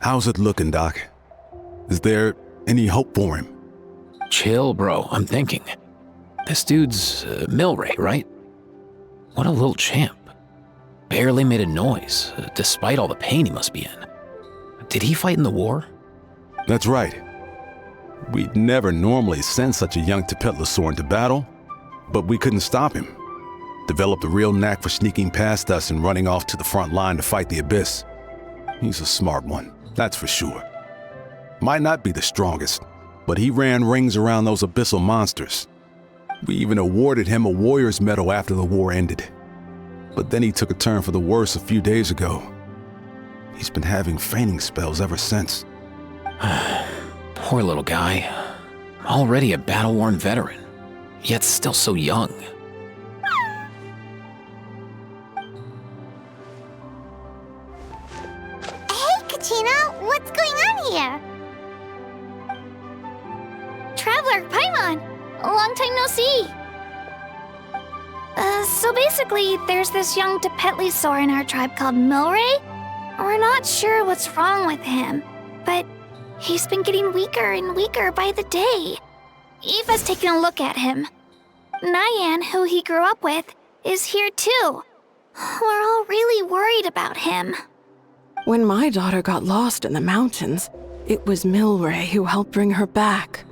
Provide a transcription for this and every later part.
How's it looking, Doc? Is there any hope for him? Chill, bro. I'm thinking. This dude's Milray, right? What a little champ. Barely made a noise, despite all the pain he must be in. Did he fight in the war? That's right. We'd never normally send such a young Tepetlosaur into battle, but we couldn't stop him. Developed a real knack for sneaking past us and running off to the front line to fight the Abyss. He's a smart one, that's for sure. Might not be the strongest, but he ran rings around those abyssal monsters. We even awarded him a Warrior's Medal after the war ended. But then he took a turn for the worse a few days ago. He's been having fainting spells ever since. Poor little guy. Already a battle-worn veteran, yet still so young. Hey, Kachina, what's going on here? Traveler, Paimon, long time no see. So basically, there's this young Tepetlosaur in our tribe called Milray. We're not sure what's wrong with him, but he's been getting weaker and weaker by the day. Eva's taking a look at him. Nyan, who he grew up with, is here too. We're all really worried about him. When my daughter got lost in the mountains, it was Milray who helped bring her back.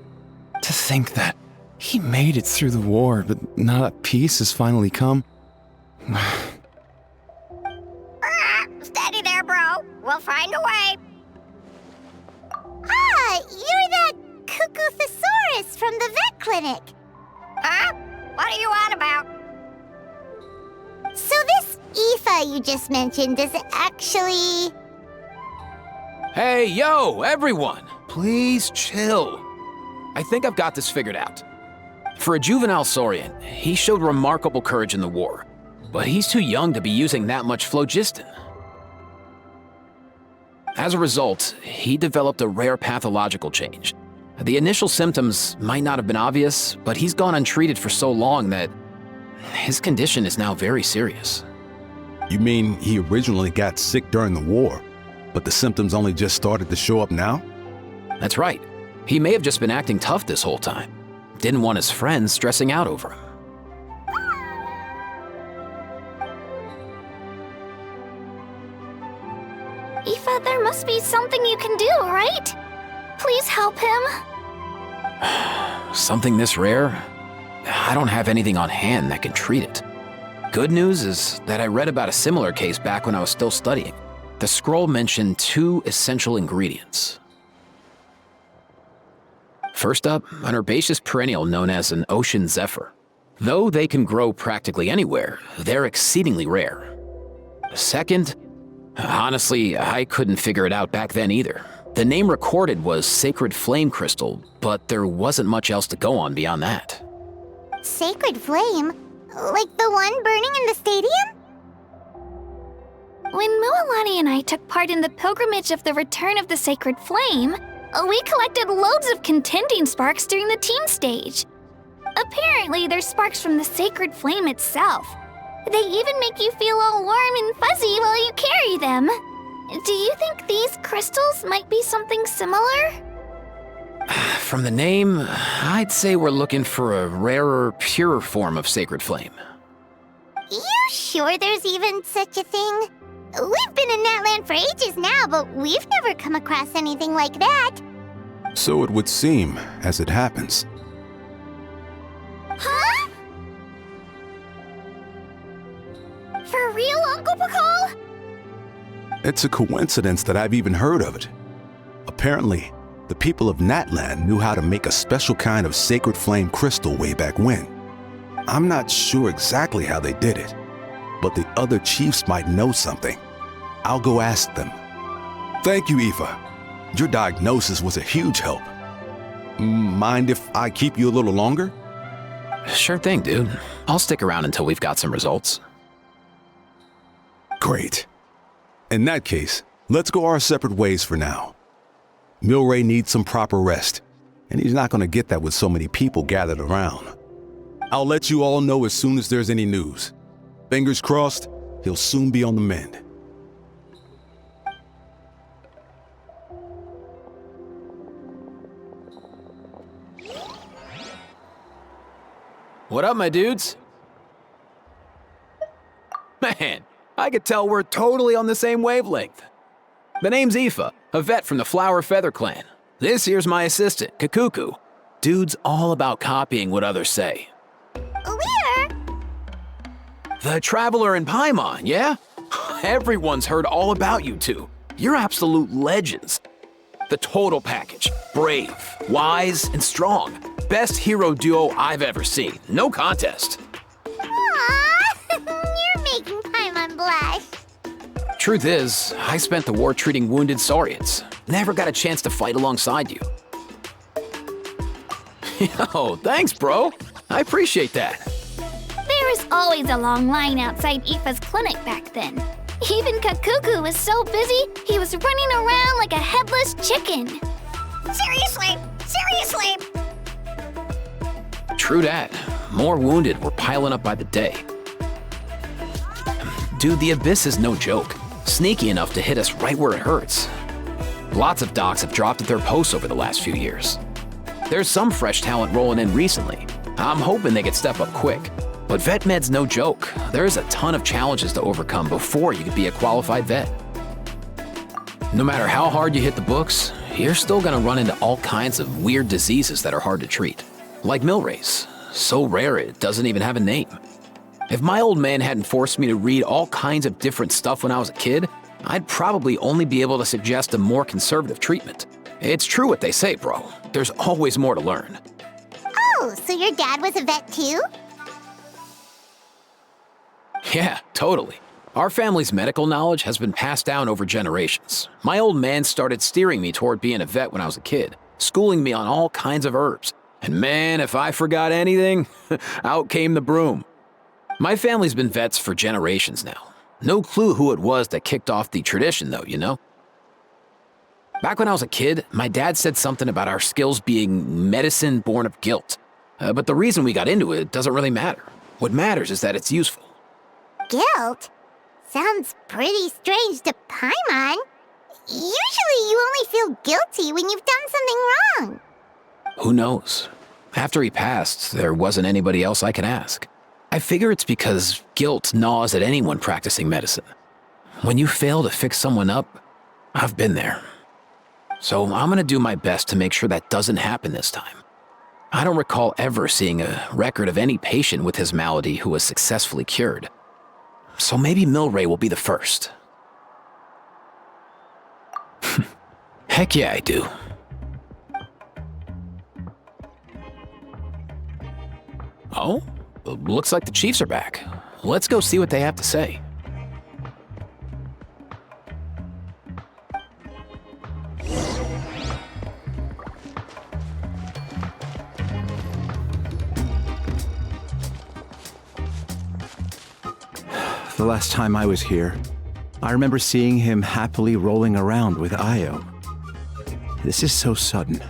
To think that he made it through the war, but now that peace has finally come. Steady there, bro. We'll find a way. Ah, you're that Cuckoo-thesaurus from the vet clinic. Huh? What are you on about? So this Aoife you just mentioned, does it actually... Hey, yo, everyone! Please chill. I think I've got this figured out. For a juvenile Saurian, he showed remarkable courage in the war, but he's too young to be using that much phlogiston. As a result, he developed a rare pathological change. The initial symptoms might not have been obvious, but he's gone untreated for so long that his condition is now very serious. You mean he originally got sick during the war, but the symptoms only just started to show up now? That's right. He may have just been acting tough this whole time. Didn't want his friends stressing out over him. Aoife, there must be something you can do, right? Please help him. Something this rare? I don't have anything on hand that can treat it. Good news is that I read about a similar case back when I was still studying. The scroll mentioned 2 essential ingredients. First up, an herbaceous perennial known as an ocean zephyr. Though they can grow practically anywhere, they're exceedingly rare. Second, honestly, I couldn't figure it out back then either. The name recorded was Sacred Flame Crystal, but there wasn't much else to go on beyond that. Sacred Flame? Like the one burning in the stadium? When Mualani and I took part in the pilgrimage of the Return of the Sacred Flame, we collected loads of contending sparks during the team stage. Apparently, they're sparks from the Sacred Flame itself. They even make you feel all warm and fuzzy while you carry them. Do you think these crystals might be something similar? From the name, I'd say we're looking for a rarer, purer form of Sacred Flame. You sure there's even such a thing? We've been in that land for ages now, but we've never come across anything like that. So it would seem, as it happens. Huh? For real, Uncle Pakal? It's a coincidence that I've even heard of it. Apparently, the people of Natland knew how to make a special kind of sacred flame crystal way back when. I'm not sure exactly how they did it, but the other chiefs might know something. I'll go ask them. Thank you, Aoife. Your diagnosis was a huge help. Mind if I keep you a little longer? Sure thing, dude. I'll stick around until we've got some results. Great. In that case, let's go our separate ways for now. Milray needs some proper rest, and he's not going to get that with so many people gathered around. I'll let you all know as soon as there's any news. Fingers crossed, he'll soon be on the mend. What up, my dudes? Man, I could tell we're totally on the same wavelength. The name's Aoife, a vet from the Flower Feather clan. This here's my assistant, Kakuku. Dude's all about copying what others say. Where? The Traveler in Paimon, yeah? Everyone's heard all about you two. You're absolute legends. The total package. Brave, wise, and strong. Best hero duo I've ever seen. No contest. Aww, you're making Paimon blush. Truth is, I spent the war treating wounded Saurians. Never got a chance to fight alongside you. Yo, thanks, bro. I appreciate that. There was always a long line outside Aoife's clinic back then. Even Kakuku was so busy, he was running around like a headless chicken. Seriously! True that. More wounded were piling up by the day. Dude, the Abyss is no joke. Sneaky enough to hit us right where it hurts. Lots of docs have dropped at their posts over the last few years. There's some fresh talent rolling in recently. I'm hoping they could step up quick. But vet med's no joke. There's a ton of challenges to overcome before you could be a qualified vet. No matter how hard you hit the books, you're still gonna run into all kinds of weird diseases that are hard to treat. Like Milray's, so rare it doesn't even have a name. If my old man hadn't forced me to read all kinds of different stuff when I was a kid, I'd probably only be able to suggest a more conservative treatment. It's true what they say, bro. There's always more to learn. Oh, so your dad was a vet too? Yeah, totally. Our family's medical knowledge has been passed down over generations. My old man started steering me toward being a vet when I was a kid, schooling me on all kinds of herbs. And man, if I forgot anything, out came the broom. My family's been vets for generations now. No clue who it was that kicked off the tradition though, you know? Back when I was a kid, my dad said something about our skills being medicine born of guilt. But the reason we got into it doesn't really matter. What matters is that it's useful. Guilt? Sounds pretty strange to Paimon. Usually you only feel guilty when you've done something wrong. Who knows? After he passed, there wasn't anybody else I could ask. I figure it's because guilt gnaws at anyone practicing medicine. When you fail to fix someone up, I've been there. So I'm gonna do my best to make sure that doesn't happen this time. I don't recall ever seeing a record of any patient with his malady who was successfully cured. So maybe Milray will be the first. Heck yeah, I do. Oh, looks like the Chiefs are back. Let's go see what they have to say. The last time I was here, I remember seeing him happily rolling around with Io. This is so sudden.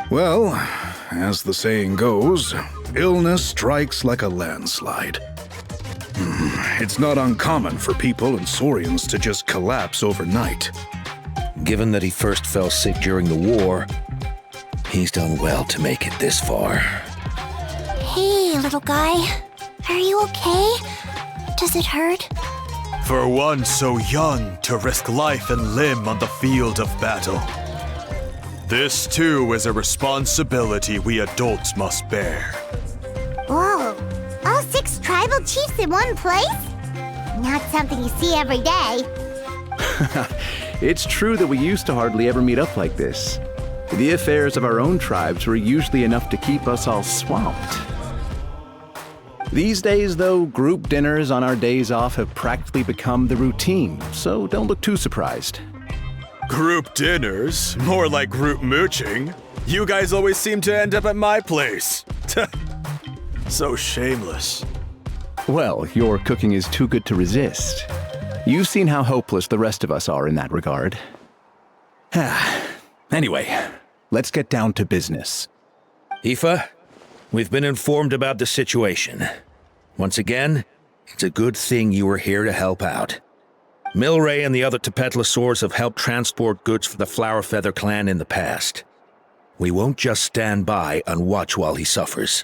Well, as the saying goes, illness strikes like a landslide. It's not uncommon for people and Saurians to just collapse overnight. Given that he first fell sick during the war, he's done well to make it this far. Hey, little guy. Are you okay? Does it hurt? For one so young to risk life and limb on the field of battle. This too is a responsibility we adults must bear. Whoa, all 6 tribal chiefs in one place? Not something you see every day. It's true that we used to hardly ever meet up like this. The affairs of our own tribes were usually enough to keep us all swamped. These days, though, group dinners on our days off have practically become the routine, so don't look too surprised. Group dinners? More like group mooching. You guys always seem to end up at my place. So shameless. Well, your cooking is too good to resist. You've seen how hopeless the rest of us are in that regard. Anyway, let's get down to business. Aoife, we've been informed about the situation. Once again, it's a good thing you were here to help out. Milray and the other Tepetlosaurs have helped transport goods for the Flower Feather clan in the past. We won't just stand by and watch while he suffers.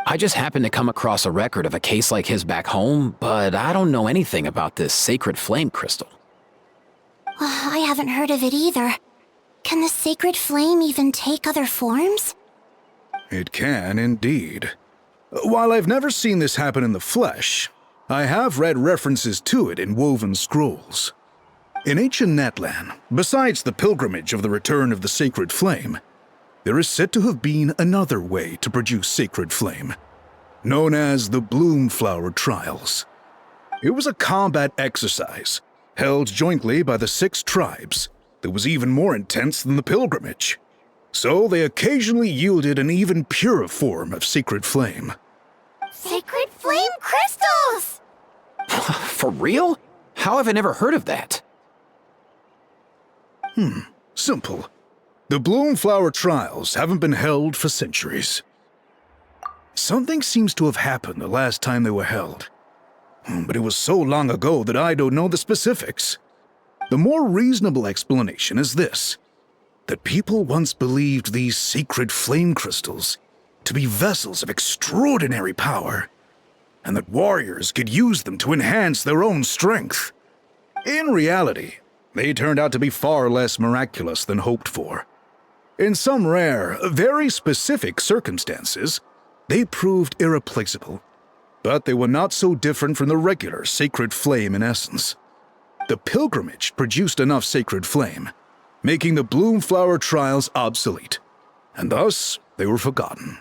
I just happened to come across a record of a case like his back home, but I don't know anything about this sacred flame crystal. I haven't heard of it either. Can the sacred flame even take other forms? It can indeed. While I've never seen this happen in the flesh, I have read references to it in woven scrolls. In ancient Natlan, besides the pilgrimage of the return of the sacred flame, there is said to have been another way to produce sacred flame, known as the Bloomflower Trials. It was a combat exercise held jointly by the 6 tribes that was even more intense than the pilgrimage. So they occasionally yielded an even purer form of sacred flame. Sacred flame crystals! For real? How have I never heard of that? Simple. The Bloomflower Trials haven't been held for centuries. Something seems to have happened the last time they were held. But it was so long ago that I don't know the specifics. The more reasonable explanation is this: that people once believed these sacred flame crystals to be vessels of extraordinary power, and that warriors could use them to enhance their own strength. In reality, they turned out to be far less miraculous than hoped for. In some rare, very specific circumstances, they proved irreplaceable, but they were not so different from the regular sacred flame in essence. The pilgrimage produced enough sacred flame, making the Bloomflower Trials obsolete, and thus they were forgotten.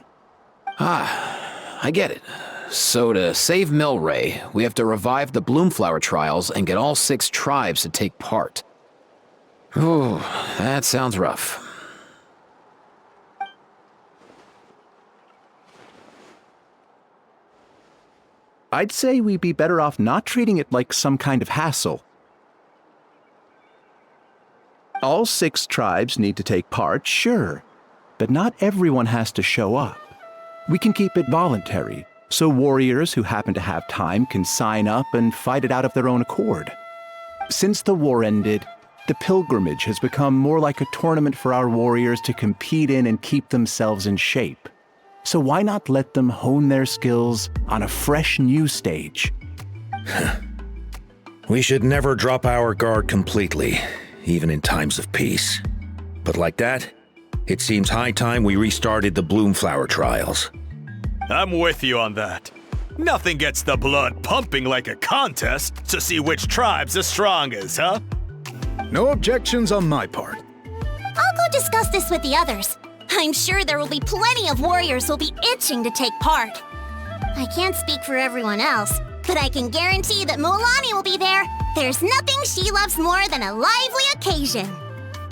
I get it. So to save Milray, we have to revive the Bloomflower Trials and get all 6 tribes to take part. Ooh, that sounds rough. I'd say we'd be better off not treating it like some kind of hassle. All 6 tribes need to take part, sure, but not everyone has to show up. We can keep it voluntary, so warriors who happen to have time can sign up and fight it out of their own accord. Since the war ended, the pilgrimage has become more like a tournament for our warriors to compete in and keep themselves in shape. So why not let them hone their skills on a fresh new stage? We should never drop our guard completely, even in times of peace. But like that, it seems high time we restarted the Bloomflower Trials. I'm with you on that. Nothing gets the blood pumping like a contest to see which tribe's the strongest, huh? No objections on my part. I'll go discuss this with the others. I'm sure there will be plenty of warriors who'll be itching to take part. I can't speak for everyone else, but I can guarantee that Mulani will be there. There's nothing she loves more than a lively occasion.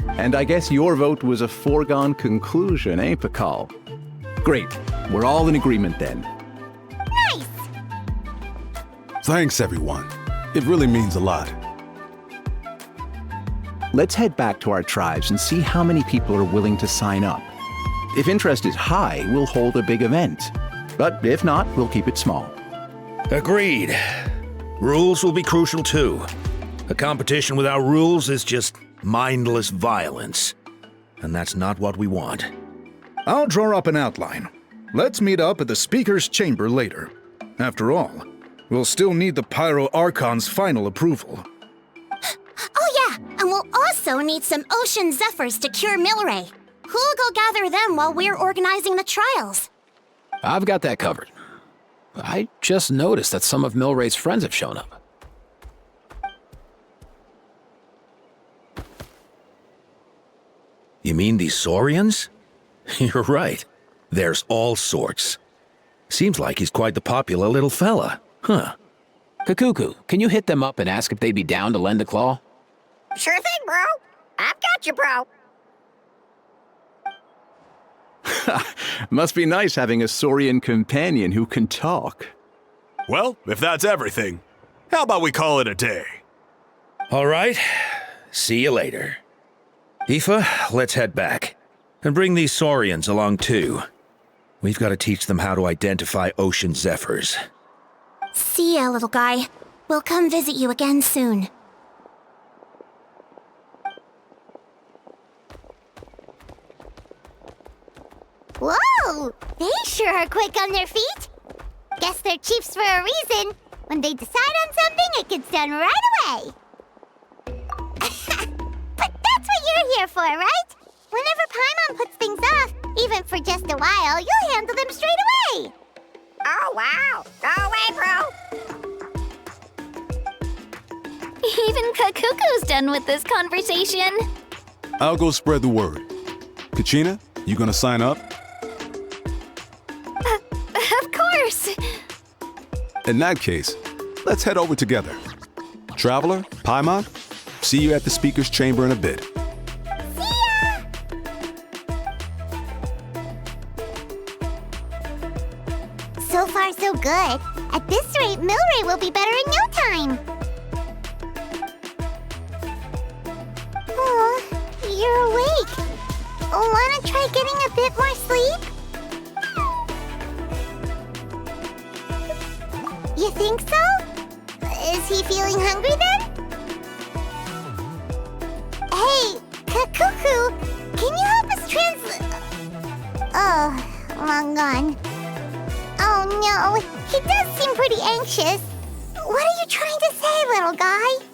And I guess your vote was a foregone conclusion, eh, Pakal? Great. We're all in agreement then. Nice! Thanks, everyone. It really means a lot. Let's head back to our tribes and see how many people are willing to sign up. If interest is high, we'll hold a big event. But if not, we'll keep it small. Agreed. Rules will be crucial too. A competition without rules is just mindless violence. And that's not what we want. I'll draw up an outline. Let's meet up at the Speaker's Chamber later. After all, we'll still need the Pyro Archon's final approval. Oh yeah, and we'll also need some Ocean Zephyrs to cure Milray. Who'll go gather them while we're organizing the trials? I've got that covered. I just noticed that some of Milray's friends have shown up. You mean these Saurians? You're right. There's all sorts. Seems like he's quite the popular little fella. Huh. Kakuku, can you hit them up and ask if they'd be down to lend a claw? Sure thing, bro. I've got you, bro. Must be nice having a Saurian companion who can talk. Well, if that's everything, how about we call it a day? All right. See you later. Aoife, let's head back. And bring these Saurians along too. We've got to teach them how to identify ocean zephyrs. See ya, little guy. We'll come visit you again soon. Whoa! Cuckoo! They sure are quick on their feet. Guess they're chiefs for a reason. When they decide on something, it gets done right away. But that's what you're here for, right? Whenever Paimon puts things off, even for just a while, you'll handle them straight away. Oh, wow. Go away, bro. Even Kakuku's done with this conversation. I'll go spread the word. Kachina, you gonna sign up? Of course. In that case, let's head over together. Traveler, Paimon, see you at the speaker's chamber in a bit. See ya! So far, so good. At this rate, Milray will be better in no time. Oh, you're awake. Wanna try getting a bit more sleep? You think so? Is he feeling hungry then? Hey, Kakuku, can you help us Oh, long gone. Oh no, he does seem pretty anxious. What are you trying to say, little guy?